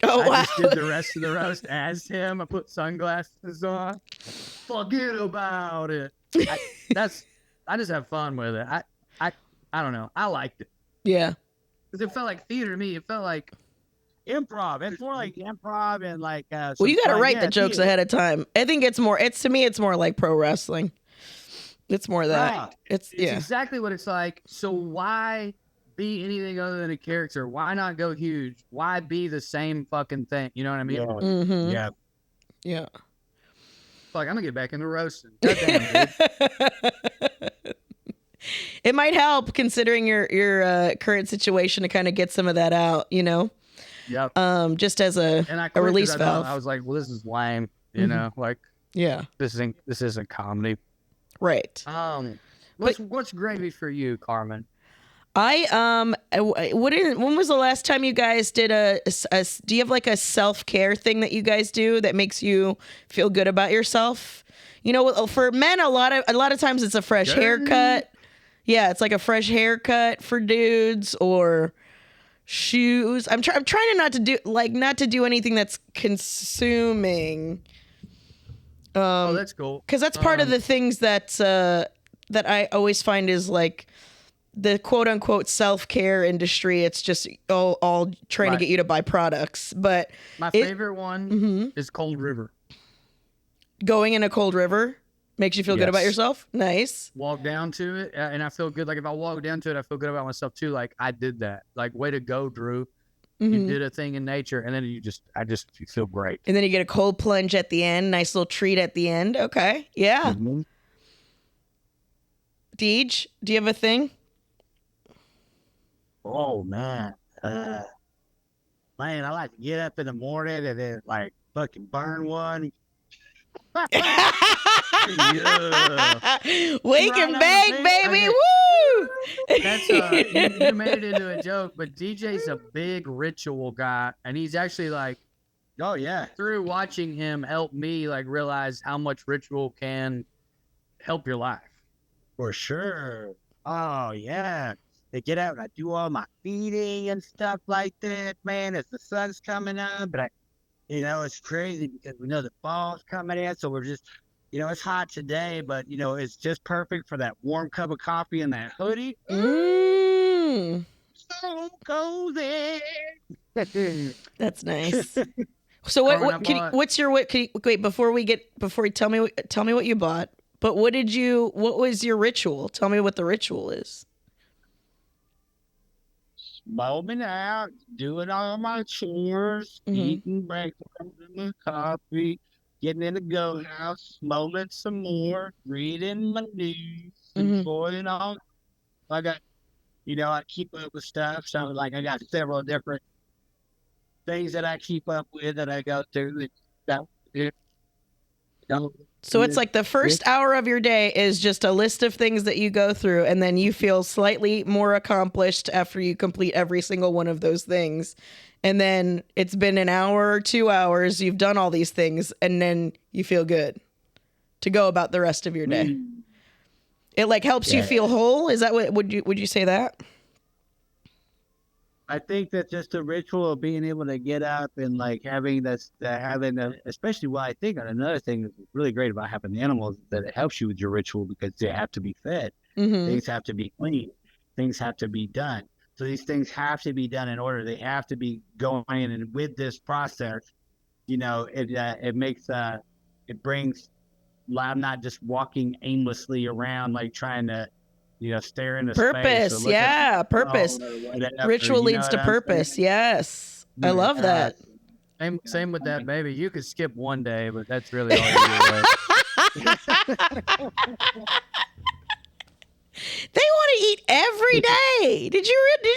Oh, I wow. just did the rest of the roast as him. I put sunglasses on. Forget about it. I just have fun with it. I don't know. I liked it. Yeah. Because it felt like theater to me. It felt like Improv. It's more like improv and like. Well, you got to write the jokes ahead of time. I think it's to me, it's more like pro wrestling. It's more that. Right. It's exactly what it's like. So why be anything other than a character? Why not go huge? Why be the same fucking thing? You know what I mean? Mhm. Yeah. Yeah. Like, I'm going to get back into roasting. Goddamn, dude. It might help considering your current situation to kind of get some of that out, Yep. just as And I a quit 'cause release I thought- valve. I was like, well, this is lame. You Mhm. know, like Yeah. this isn't comedy. Right. What's gravy for you, Carmen? When was the last time you guys did do you have like a self-care thing that you guys do that makes you feel good about yourself? For men, a lot of times it's a fresh haircut. Yeah, it's like a fresh haircut for dudes or shoes. I'm trying to not to do anything that's consuming. That's cool. Because that's part of the things that I always find is like the quote unquote self-care industry. It's just all trying to get you to buy products. But My favorite one is Cold River. Going in a cold river makes you feel good about Yes. yourself. Nice. Walk down to it, and I feel good. Like if I walk down to it, I feel good about myself too. Like I did that. Like way to go, Drew. You did a thing in nature, and then you feel great. And then you get a cold plunge at the end. Nice little treat at the end. Okay. Yeah. Deej, do you have a thing? Oh man. Man, I like to get up in the morning and then like fucking burn one. Yeah. Wake Right and on bake, the baby. Okay. Woo! That's you made it into a joke, but DJ's a big ritual guy, and he's actually like Oh yeah. through watching him help me like realize how much ritual can help your life. For sure. Oh yeah. They get out and I do all my feeding and stuff like that, man, as the sun's coming up. But it's crazy because we know the fall's coming in, so we're just it's hot today, but it's just perfect for that warm cup of coffee and that hoodie. So cozy. That's nice. So Carmen, what's your wait before you tell me what you bought. But what was your ritual? Tell me what the ritual is. Smoking out, doing all my chores, eating breakfast and coffee, getting in the go house, smoking some more, reading my news, enjoying all. I got, I keep up with stuff. So like I got several different things that I keep up with that I go through. So it's like the first hour of your day is just a list of things that you go through, and then you feel slightly more accomplished after you complete every single one of those things. And then it's been an hour or 2 hours, you've done all these things, and then you feel good to go about the rest of your day. It like helps you feel whole. Is that what would you say that? I think that just the ritual of being able to get up and like especially what I think another thing that's really great about having animals is that it helps you with your ritual because they have to be fed. Things have to be clean. Things have to be done. So these things have to be done in order. They have to be going in, and with this process, it makes it brings. I'm not just walking aimlessly around like trying to stare into Purpose, space. Purpose. Ritual leads to purpose. Yes, I love that. Same with that, baby. You could skip one day, but that's really all you do. They want to eat every day. Did you know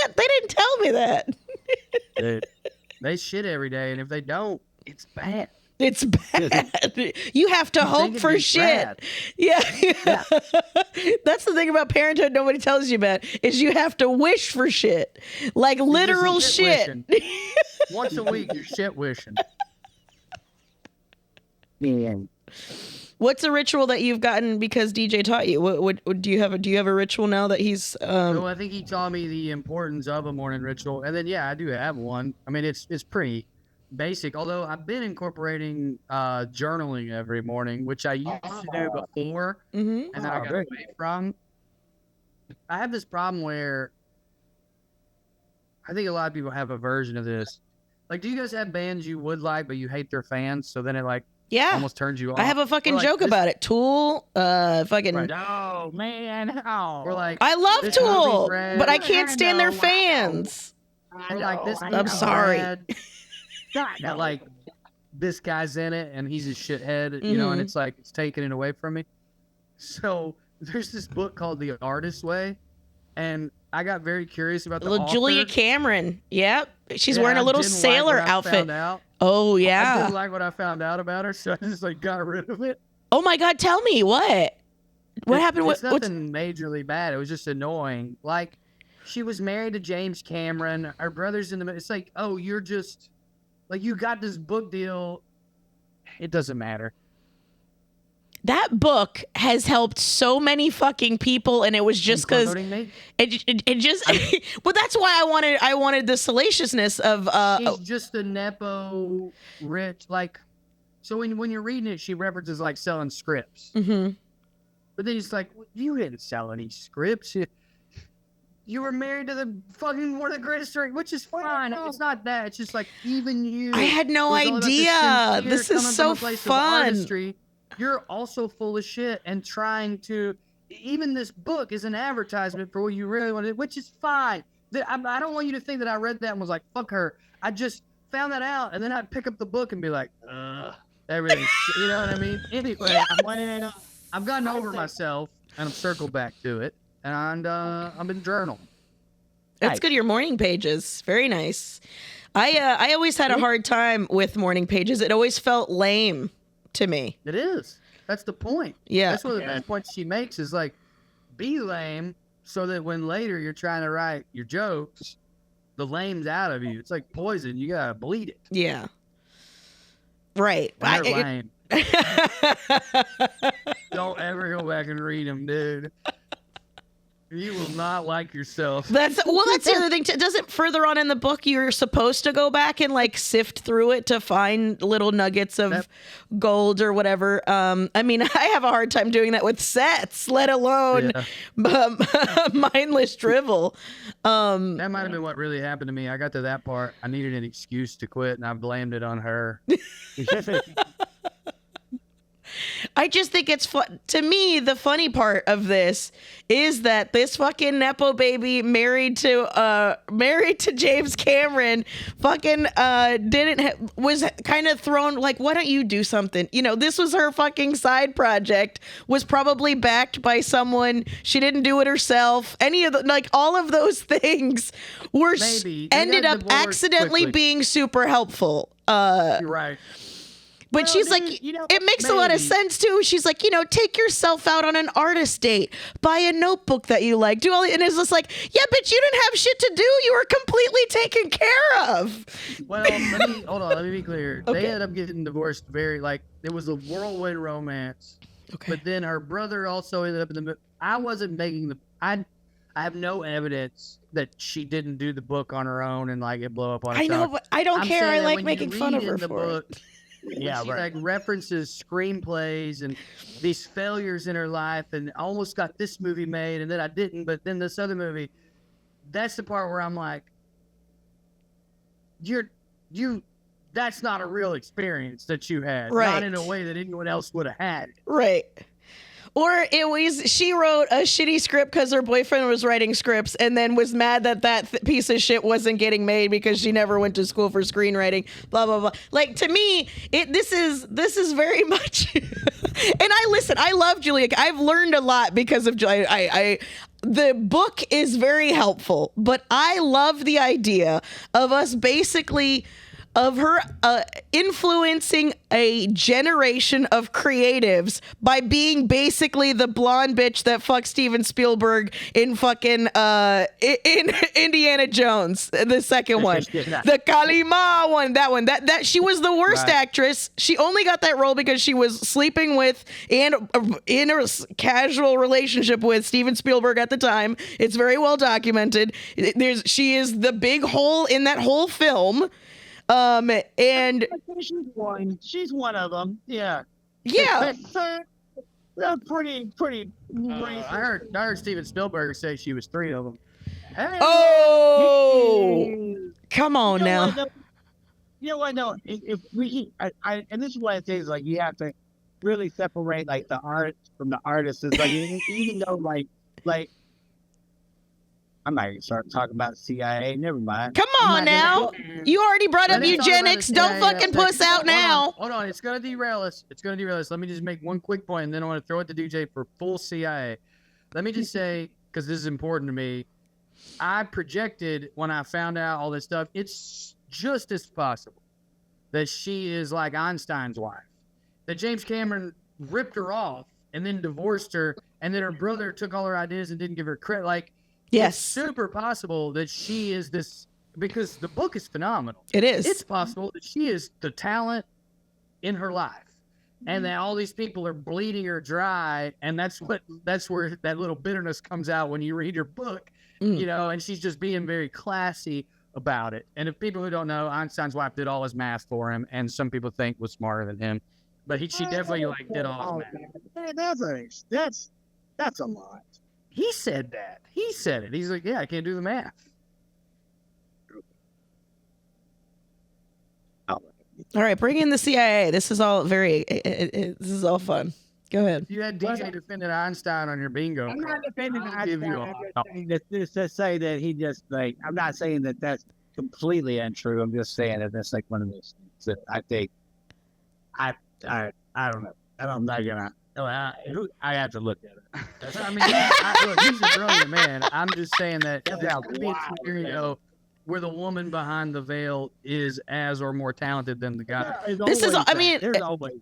that? They didn't tell me that. Dude, they shit every day, and if they don't, it's bad. It's bad. You have to hope it'd for be shit. rad. Yeah. That's the thing about parenthood nobody tells you about is you have to wish for shit. Like literal You're just shit. wishing. Once a week, you're shit wishing. Man. What's a ritual that you've gotten because DJ taught you? What do you have a ritual now that he's So I think he taught me the importance of a morning ritual, and then I do have one. I mean, it's pretty basic. Although I've been incorporating journaling every morning, which I used to do before, Mhm. and then I got away from. I have this problem where I think a lot of people have a version of this. Like, do you guys have bands you would like, but you hate their fans, so then it Yeah. almost turns you off? I have a fucking Or, like, joke this- about it. Tool, fucking. Right. Oh, man. Oh. Or like, I love this Tool, movie's rad. but I can't stand their I know. fans. or like this. I'm movie's sorry. rad, God, that like this guy's in it and he's a shithead, you know, and Mhm. it's like it's taking it away from me. So there's this book called The Artist's Way, and I got very curious about the Little author. Julia Cameron. Yep. She's Yeah, wearing a I little didn't like sailor what I outfit. found out. Oh I yeah. didn't like what I found out about her, so I just like got rid of it. Oh my God, tell me what? What happened? It's What's nothing majorly bad. It was just annoying. Like, she was married to James Cameron. Her brother's in the. It's like, oh, you're just like you got this book deal. It doesn't matter. that book has helped so many fucking people, and it was just because Including me. it just. Well, that's why I wanted the salaciousness of She's just a nepo rich. Like, so when you're reading it, she references like selling scripts. mhm. But then it's like, you didn't sell any scripts. You were married to the fucking one of the greatest, which is fine. It's not that. It's just like even you. I had no who's all about the idea. sincere This is coming from so a place of fun. artistry, you're also full of shit and trying to. Even this book is an advertisement for what you really wanted, which is fine. I don't want you to think that I read that and was like, fuck her. I just found that out, and then I'd pick up the book and be like, everything. You know what I mean? Anyway, I've gotten over myself, and I'm circled back to it, and I'm in journal. That's good. Your morning pages, very nice. I always had a hard time with morning pages. It always felt lame to me. It is. That's the point. Yeah. That's one of the best points she makes is like, be lame so that when later you're trying to write your jokes, the lame's out of you. It's like poison. You gotta bleed it. Yeah. Right. They're lame. Don't ever go back and read them, dude. You will not like yourself. That's the other thing. Doesn't further on in the book you're supposed to go back and like sift through it to find little nuggets of gold or whatever. I mean, I have a hard time doing that with sets, let alone mindless drivel. That might have been what really happened to me. I got to that part. I needed an excuse to quit, and I blamed it on her. I just think it's fun. To me, the funny part of this is that this fucking nepo baby married to James Cameron fucking was kind of thrown like, why don't you do something? You know, this was her fucking side project, was probably backed by someone. She didn't do it herself. Any of the, like, all of those things were Maybe. They ended got up divorced accidentally quickly. being super helpful. You're right. But Well, she's dude, like, you know, it makes a lot of maybe. sense too. She's like, you know, take yourself out on an artist date, buy a notebook that you like, do all, and it's just like, yeah, but you didn't have shit to do. You were completely taken care of. Well, let me be clear. Okay. They ended up getting divorced it was a whirlwind romance. Okay. But then her brother also ended up in the. I wasn't making I have no evidence that she didn't do the book on her own and like it blow up on I its know, own. but I don't I'm care. saying I that like when making you fun of read her in the for book, it. Yeah, she like references screenplays and these failures in her life, and I almost got this movie made, and then I didn't. But then this other movie, that's the part where I'm like, that's not a real experience that you had, Right. not in a way that anyone else would have had. Right. Or she wrote a shitty script because her boyfriend was writing scripts and then was mad that piece of shit wasn't getting made because she never went to school for screenwriting, blah, blah, blah. Like, to me, this is very much, and I love Julia. I've learned a lot because of Julia. The book is very helpful, but I love the idea of us basically of her influencing a generation of creatives by being basically the blonde bitch that fucked Steven Spielberg in fucking in Indiana Jones, the second one, the Kalima one, that she was the worst actress. She only got that role because she was sleeping with and in a casual relationship with Steven Spielberg at the time. It's very well documented. She is the big hole in that whole film. And she's one of them. Yeah. Yeah. They're pretty. I heard Steven Spielberg say she was 3 of them. Hey. Oh, come on now. You know what? No, if we, and this is what I say is like you have to really separate like the art from the artist. It's like even though like. I might start talking about CIA. Never mind. Come on now. You already brought up eugenics. Don't fucking puss out now. Hold on. It's going to derail us. Let me just make one quick point, and then I want to throw it to DJ for full CIA. Let me just say, because this is important to me, I projected when I found out all this stuff, it's just as possible that she is like Einstein's wife. That James Cameron ripped her off and then divorced her, and then her brother took all her ideas and didn't give her credit. Like, yes, it's super possible that she is this, because the book is phenomenal. It is. It's possible that she is the talent in her life, and that all these people are bleeding her dry, and that's where that little bitterness comes out when you read her book, you know, and she's just being very classy about it. And if people who don't know, Einstein's wife did all his math for him, and some people think was smarter than him, but she definitely like did all his math. That's a lot. He said that. He said it. He's like, yeah, I can't do the math. All right, bring in the CIA. This is all this is all fun. Go ahead. You had DJ defended Einstein on your bingo. I'm not defending Einstein. I'm just to say that he just like. I'm not saying that that's completely untrue. I'm just saying that that's like one of those things that I think. I don't know. I'm not gonna. I have to look at it. I mean, look, he's a brilliant man. I'm just saying that there could be a scenario where the woman behind the veil is as or more talented than the guy. This is, I mean,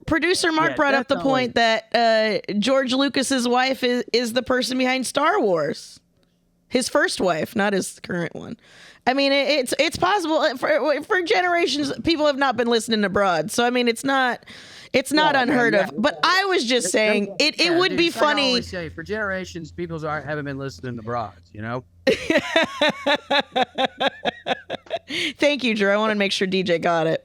producer Mark brought up the point that George Lucas's wife is the person behind Star Wars. His first wife, not his current one. I mean, it's possible for generations. People have not been listening to Broad, so I mean, it's not unheard of. But I was just saying it would be funny. I always say, for generations, people haven't been listening to Broads, you know. Thank you, Drew. I want to make sure DJ got it.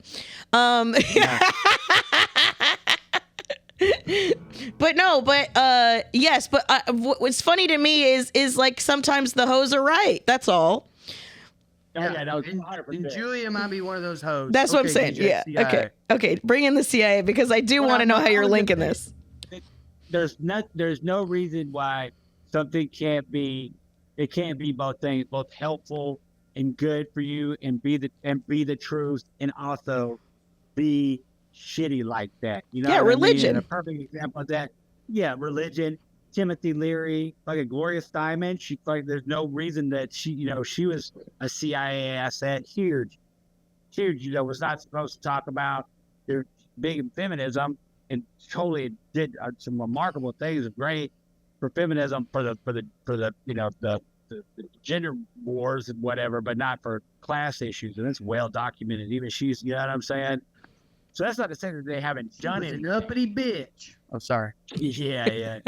Yes, but what's funny to me is like sometimes the hoes are right. That's all. Yeah, no, and Julia might be one of those hoes. That's what I'm saying. DJ, yeah. CIA. Okay. Bring in the CIA because I do want to know how you're linking this. There's no reason why something can't be. It can't be both things, both helpful and good for you, and be the truth, and also be shitty like that. You know? Yeah, religion. I mean? And a perfect example of that. Yeah, religion. Timothy Leary, like a Gloria Steinem. She like there's no reason that she was a CIA asset. Huge, was not supposed to talk about their big feminism, and totally did some remarkable things. Great for feminism, for the gender wars and whatever, but not for class issues. And it's well documented. Even she's, you know what I'm saying. So that's not to say that they haven't done it. An uppity bitch. Oh, sorry. Yeah.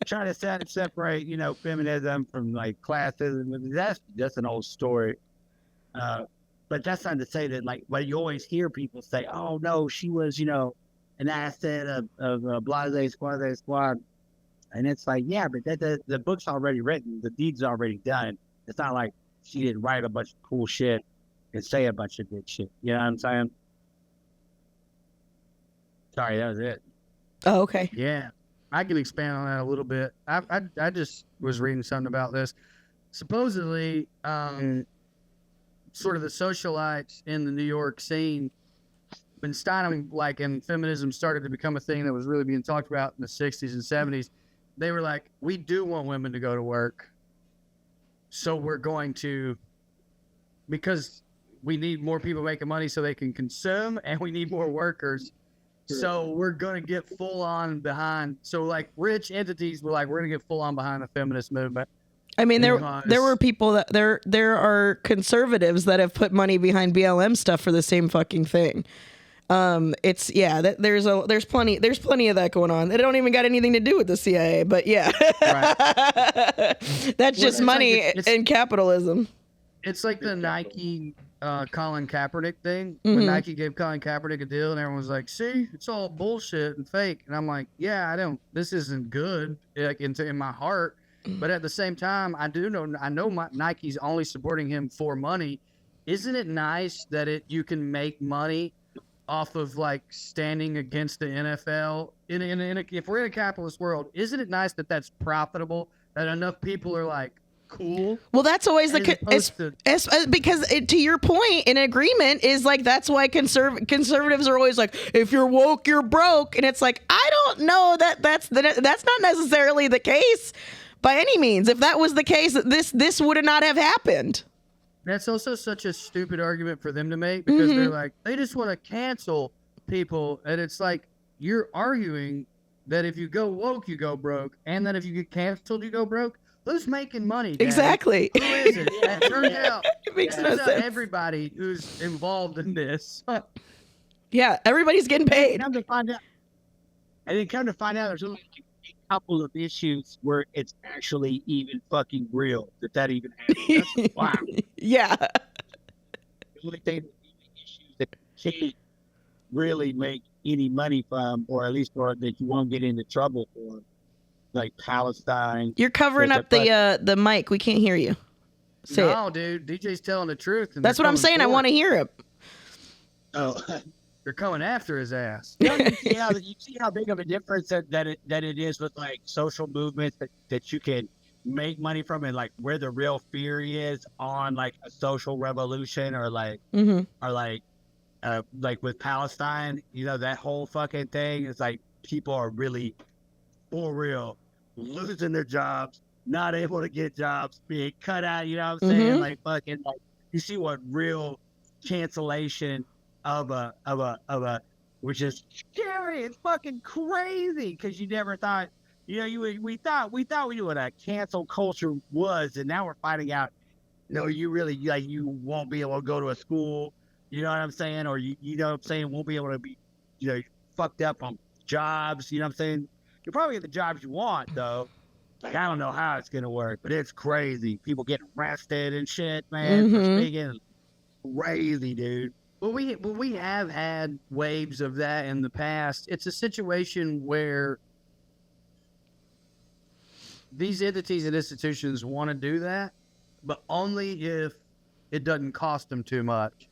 Trying to separate, feminism from like classism. That's an old story. But that's not to say that like what you always hear people say, oh no, she was, an asset of blase squad. And it's like, yeah, but the book's already written, the deed's already done. It's not like she didn't write a bunch of cool shit and say a bunch of good shit. You know what I'm saying? Sorry, that was it. Oh, okay. Yeah. I can expand on that a little bit. I just was reading something about this. Supposedly, sort of the socialites in the New York scene, when Steinem, like, and feminism started to become a thing that was really being talked about in the 60s and 70s, they were like, we do want women to go to work. So we're going to, because we need more people making money so they can consume, and we need more workers. So we're gonna get full on behind. So like rich entities were like, we're gonna get full on behind the feminist movement. I mean, there Because- were people that there are conservatives that have put money behind BLM stuff for the same fucking thing. It's there's plenty of that going on. They don't even got anything to do with the CIA, but yeah, that's just money and capitalism. It's like the Nike Colin Kaepernick thing. Mm-hmm. When Nike gave Colin Kaepernick a deal, and everyone was like, "See, it's all bullshit and fake." And I'm like, "Yeah, this isn't good, like in my heart." But at the same time, I know Nike's only supporting him for money. Isn't it nice that you can make money off of like standing against the NFL if we're in a capitalist world? Isn't it nice that that's profitable, that enough people are like, cool? Well, that's always because to your point, an agreement is like, that's why conservatives are always like, if you're woke, you're broke. And it's like, I don't know that's not necessarily the case by any means. If that was the case, this would not have happened. That's also such a stupid argument for them to make, because they're like, they just want to cancel people. And it's like, you're arguing that if you go woke, you go broke, and that if you get canceled, you go broke. Who's making money, Daddy? Exactly. Who is it? It turns out, it makes no sense. Everybody who's involved in this. Yeah, everybody's getting paid. Come to find out, there's only a couple of issues where it's actually even fucking real that even happens. Wow. Yeah. The only thing, issues that you can't really make any money from, or at least that you won't get into trouble for, like Palestine. You're covering up the mic. We can't hear you. Say it. Dude, DJ's telling the truth. And that's what I'm saying. I want to hear it. Oh. They're coming after his ass. You see how big of a difference that it is with like social movements that you can make money from, and like where the real fear is on like a social revolution, or like like with Palestine, that whole fucking thing is like, people are really for real losing their jobs, not able to get jobs, being cut out, you know what I'm saying? Like fucking, like, you see what real cancellation of a which is scary. It's fucking crazy, because you never thought, we thought we knew what a cancel culture was, and now we're finding out, you really, like, you won't be able to go to a school, you know what I'm saying, or you know what I'm saying, won't be able to be, fucked up on jobs, you know what I'm saying. You'll probably get the jobs you want, though. Like, I don't know how it's gonna work, but it's crazy. People getting arrested and shit, man, for speaking. Crazy, dude. Well, we have had waves of that in the past. It's a situation where these entities and institutions want to do that, but only if it doesn't cost them too much.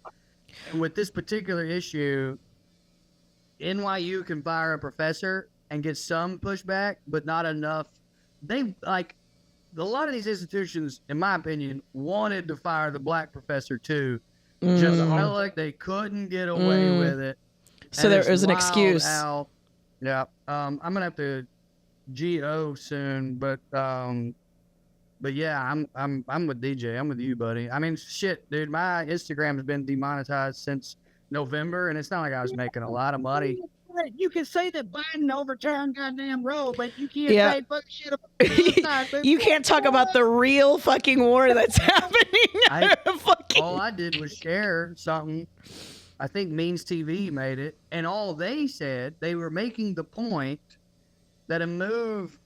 And with this particular issue, NYU can fire a professor and get some pushback, but not enough. They, like, a lot of these institutions, in my opinion, wanted to fire the black professor too. Just felt like they couldn't get away with it. So there was an excuse. Yeah. I'm gonna have to GO soon, but yeah, I'm with DJ. I'm with you, buddy. I mean, shit, dude, my Instagram has been demonetized since November, and it's not like I was making a lot of money. You can say that Biden overturned goddamn Roe, but you can't say fuck shit about Palestine. You can't talk about the real fucking war that's happening. All I did was share something. I think Means TV made it, and all they said, they were making the point that a move,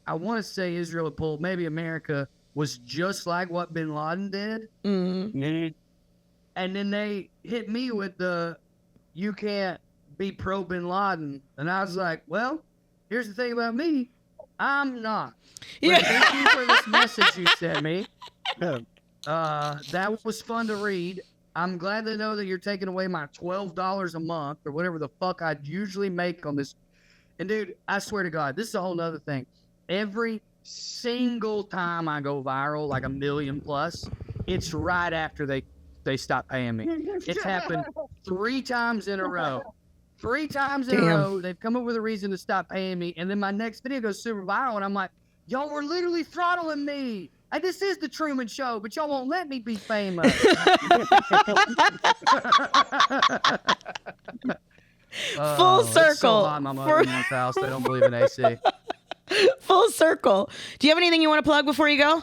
I want to say Israel had pulled, maybe America, was just like what Bin Laden did. And then they hit me with you can't be pro Bin Laden, and I was like, well, here's the thing about me, I'm not. But thank you for this message you sent me. That was fun to read. I'm glad to know that you're taking away my $12 a month or whatever the fuck I'd usually make on this. And dude, I swear to God, this is a whole nother thing. Every single time I go viral, like 1 million plus, it's right after they stop paying me. It's happened 3 times in a row. 3 times in a row, they've come up with a reason to stop paying me, and then my next video goes super viral, and I'm like, y'all were literally throttling me. This is the Truman Show, but y'all won't let me be famous. Full circle. It's so hot in my mother-in-law's house. They don't believe in AC. Full circle. Do you have anything you want to plug before you go?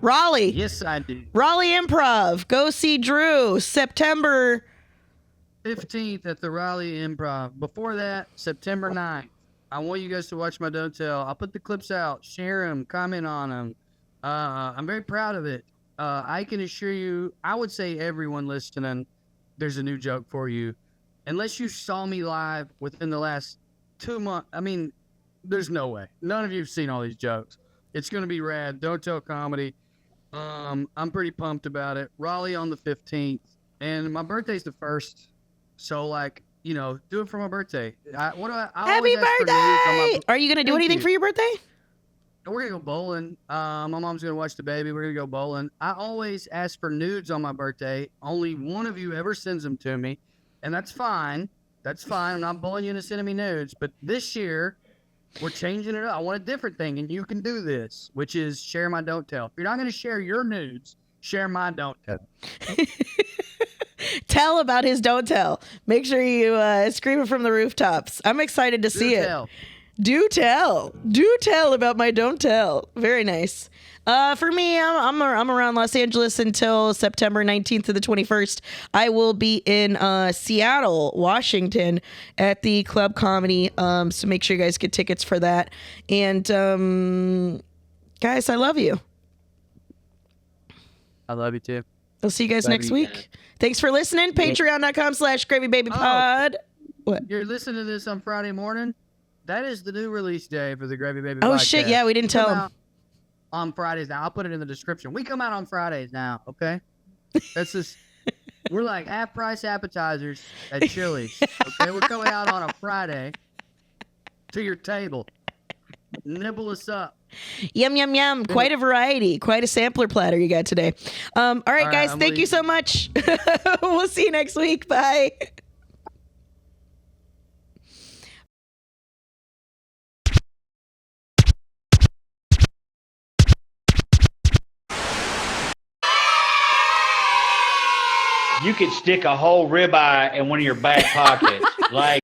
Raleigh. Yes, I do. Raleigh Improv. Go see Drew. September 15th at the Raleigh Improv. Before that, September 9th. I want you guys to watch my Don't Tell. I'll put the clips out, share them, comment on them. I'm very proud of it. I can assure you, I would say everyone listening, there's a new joke for you. Unless you saw me live within the last 2 months, I mean, there's no way. None of you have seen all these jokes. It's going to be rad. Don't Tell comedy. I'm pretty pumped about it. Raleigh on the 15th. And my birthday's the 1st. So, like, you know, do it for my birthday. I Happy birthday! Are you going to do anything for your birthday? We're going to go bowling. My mom's going to watch the baby. We're going to go bowling. I always ask for nudes on my birthday. Only one of you ever sends them to me. And that's fine. That's fine. I'm not bullying you into sending me nudes. But this year, we're changing it up. I want a different thing, and you can do this, which is share my Don't Tell. If you're not going to share your nudes, share my Don't Tell. Tell about his Don't Tell. Make sure you scream it from the rooftops. I'm excited to see it. Do tell. Do tell about my Don't Tell. Very nice. For me, I'm around Los Angeles until September 19th to the 21st. I will be in Seattle, Washington at the Club Comedy. So make sure you guys get tickets for that. And guys, I love you. I love you too. I'll see you guys next week. Thanks for listening. Patreon.com/GravyBabyPod. What? You're listening to this on Friday morning? That is the new release day for the Gravy Baby Oh, podcast. shit. Yeah, we didn't tell them. On Fridays now. I'll put it in the description. We come out on Fridays now, okay? That's just, we're like half-price appetizers at Chili's, okay? We're coming out on a Friday to your table. Nibble us up. Yum, yum, yum. Quite a variety. Quite a sampler platter you got today. All right, guys. Thank you so much. We'll see you next week. Bye. You could stick a whole ribeye in one of your back pockets. Like,